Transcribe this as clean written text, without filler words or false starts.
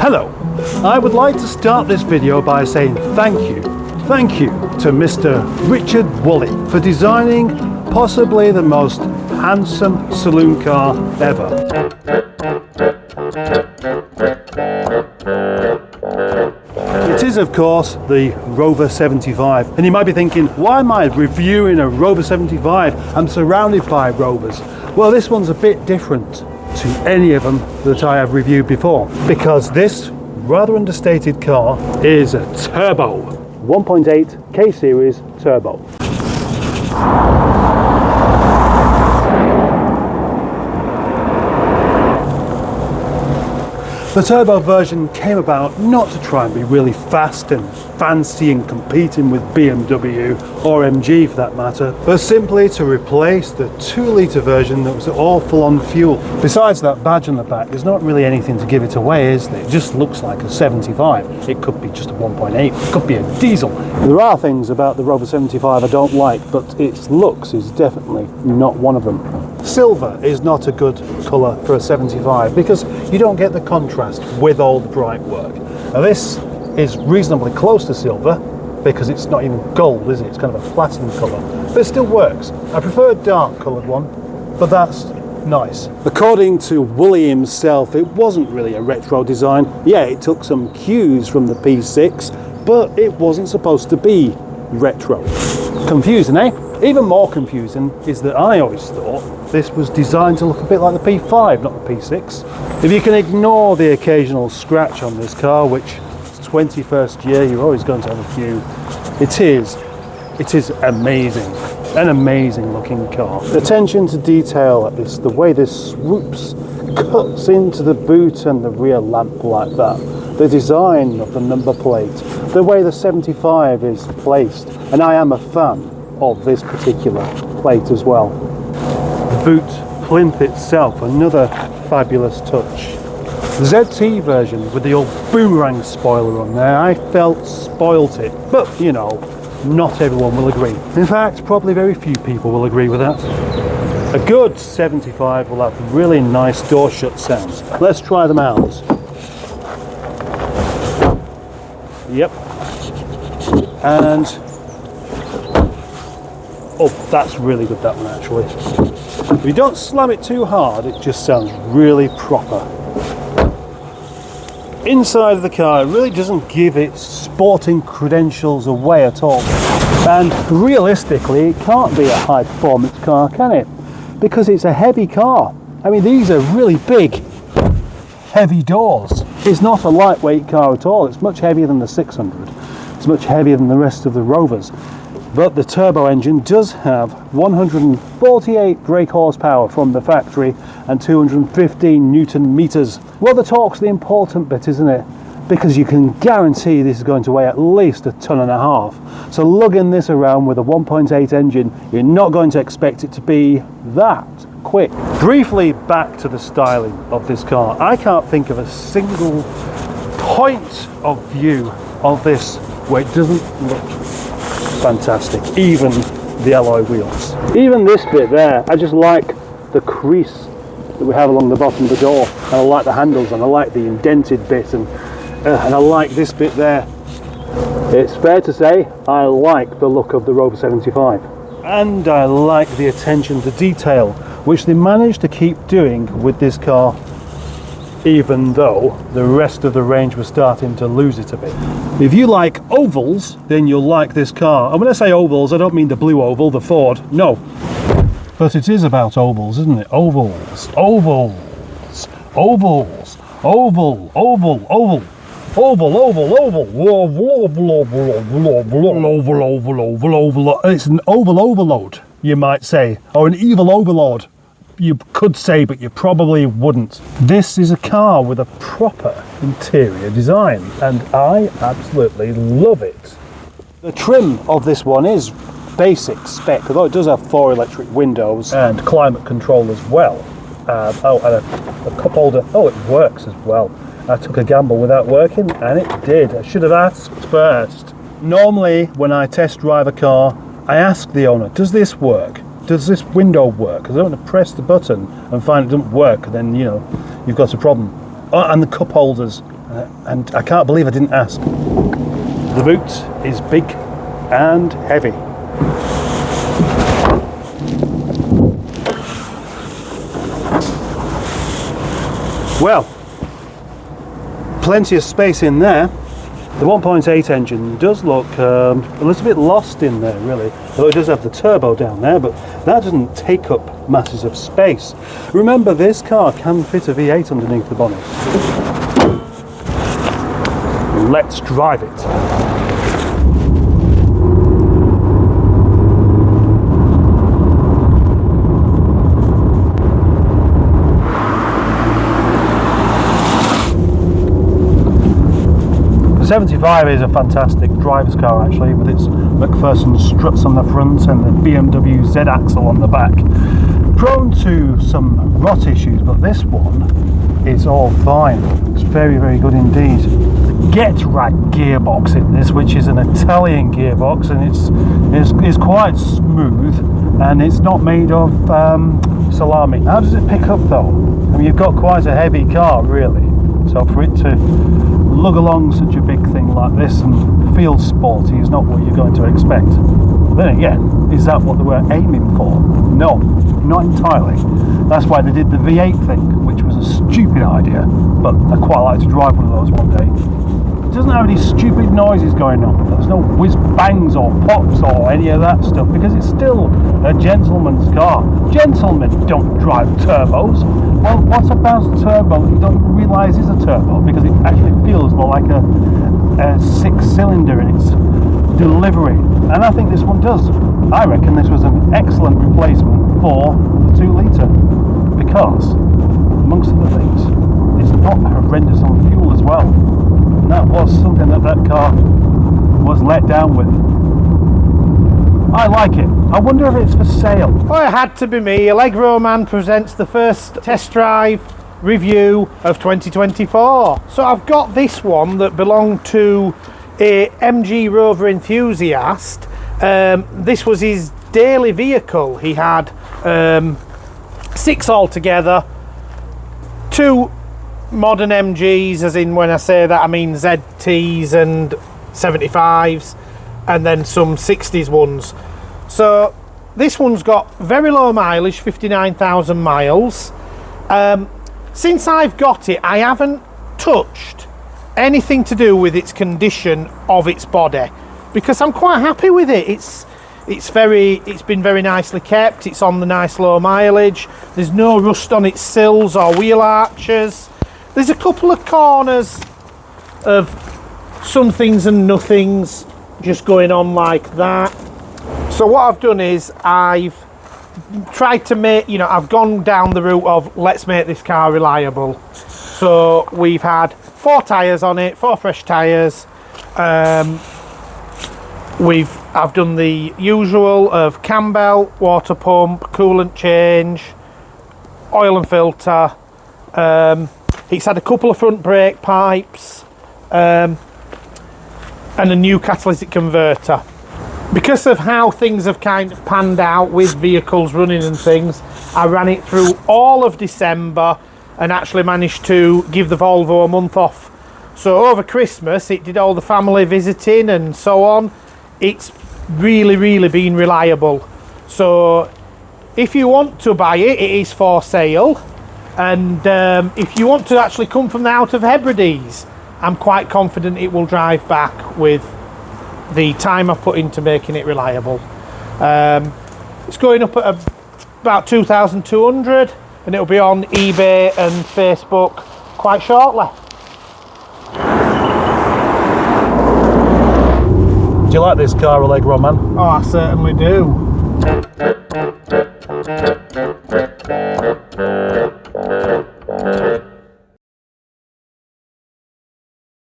Hello, I would like to start this video by saying thank you to Mr. Richard Woolley for designing possibly the most handsome saloon car ever. It is, of course, the Rover 75, and you might be thinking, why am I reviewing a Rover 75? I'm surrounded by Rovers. Well, this one's a bit different to any of them that I have reviewed before, because this rather understated car is a turbo 1.8 K series turbo. The turbo version came about not to try and be really fast and fancy and competing with BMW or MG for that matter, but simply to replace the 2-litre version that was all full on fuel. Besides that badge on the back, there's not really anything to give it away, is there? It just looks like a 75. It could be just a 1.8, it could be a diesel. There are things about the Rover 75 I don't like, but its looks is definitely not one of them. Silver is not a good colour for a 75 because you don't get the contrast with all the bright work. Now this is reasonably close to silver because it's not even gold, is it? It's kind of a platinum colour, but it still works. I prefer a dark coloured one, but that's nice. According to Woolley himself, it wasn't really a retro design. Yeah, it took some cues from the P6, but it wasn't supposed to be retro. Confusing, eh? Even more confusing is that I always thought this was designed to look a bit like the P5, not the P6. If you can ignore the occasional scratch on this car, which it's 21st year, you're always going to have a few, it is amazing. An amazing looking car. The attention to detail at this, the way this swoops, cuts into the boot and the rear lamp like that, the design of the number plate, the way the 75 is placed, and I am a fan of this particular plate as well. The boot plinth itself, another fabulous touch. The ZT version with the old boomerang spoiler on there, I felt spoilt it, but you know, not everyone will agree. In fact, probably very few people will agree with that. A good 75 will have really nice door shut sounds. Let's try them out. Yep. And oh, that's really good, that one actually. If you don't slam it too hard, it just sounds really proper. Inside of the car, it really doesn't give its sporting credentials away at all. And realistically, it can't be a high performance car, can it? Because it's a heavy car. I mean, these are really big, heavy doors. It's not a lightweight car at all. It's much heavier than the 600. It's much heavier than the rest of the Rovers. But the turbo engine does have 148 brake horsepower from the factory and 215 Newton meters. Well, the torque's the important bit, isn't it? Because you can guarantee this is going to weigh at least 1.5 tons. So lugging this around with a 1.8 engine, you're not going to expect it to be that quick. Briefly back to the styling of this car. I can't think of a single point of view of this where it doesn't look fantastic, even the alloy wheels. Even this bit there, I just like the crease that we have along the bottom of the door, and I like the handles, and I like the indented bit, and I like this bit there. It's fair to say I like the look of the Rover 75, and I like the attention to detail which they managed to keep doing with this car, even though the rest of the range was starting to lose it a bit. If you like ovals, then you'll like this car. And when I say ovals, I don't mean the blue oval, the Ford, no. But it is about ovals, isn't it? Ovals, ovals, ovals, oval, oval, oval, oval, oval, oval, oval, oval. It's an oval overload, you might say, or an evil overlord. You could say, but you probably wouldn't. This is a car with a proper interior design, and I absolutely love it. The trim of this one is basic spec, although it does have 4 electric windows and climate control as well. Oh, and a cup holder. Oh, it works as well. I took a gamble without working, and it did. I should have asked first. Normally, when I test drive a car, I ask the owner, does this work? Does this window work? Because I don't want to press the button and find it doesn't work, and then, you know, you've got a problem. Oh, and the cup holders. and I can't believe I didn't ask. The boot is big and heavy. Well, plenty of space in there. The 1.8 engine does look a little bit lost in there, really, although it does have the turbo down there, but that doesn't take up masses of space. Remember, this car can fit a V8 underneath the bonnet. Let's drive it. The 75 is a fantastic driver's car actually, with its McPherson struts on the front and the BMW Z-axle on the back. Prone to some rot issues, but this one is all fine. It's very, very good indeed. The Get-Right gearbox in this, which is an Italian gearbox, and it's quite smooth, and it's not made of salami. How does it pick up though? I mean, you've got quite a heavy car really, so for it to lug along such a big thing like this and feel sporty is not what you're going to expect. Then again, is that what they were aiming for? No, not entirely. That's why they did the V8 thing, which was a stupid idea, but I'd quite like to drive one of those one day. It doesn't have any stupid noises going on. There's no whiz bangs or pops or any of that stuff, because it's still a gentleman's car. Gentlemen don't drive turbos. Well, what about a turbo that you don't even realise is a turbo, because it actually feels more like a 6-cylinder in its delivery, and I think this one does. I reckon this was an excellent replacement for the 2-litre, because amongst other things, it's not horrendous on fuel as well, and that was something that car was let down with. I like it. I wonder if it's for sale. Well, it had to be me. Allegro Man presents the first test drive review of 2024. So I've got this one that belonged to a MG Rover enthusiast. This was his daily vehicle. He had 6 altogether, 2 modern MGs, as in when I say that I mean ZTs and 75s, and then some 60s ones. So this one's got very low mileage, 59,000 miles. Since I've got it, I haven't touched anything to do with its condition of its body, because I'm quite happy with it. It's been very nicely kept. It's on the nice low mileage. There's no rust on its sills or wheel arches. There's a couple of corners of somethings and nothings just going on like that. So what I've done is I've tried to make, I've gone down the route of let's make this car reliable. So we've had 4 tyres on it, 4 fresh tyres. I've done the usual of cam belt, water pump, coolant change, oil and filter. It's had a couple of front brake pipes, and a new catalytic converter. Because of how things have kind of panned out with vehicles running and things, I ran it through all of December and actually managed to give the Volvo a month off. So over Christmas it did all the family visiting and so on. It's really been reliable. So if you want to buy it, it is for sale. And if you want to actually come from the out of Hebrides, I'm quite confident it will drive back with the time I've put into making it reliable. It's going up at about 2,200, and it'll be on eBay and Facebook quite shortly. Do you like this car, Allegro Man? Oh, I certainly do.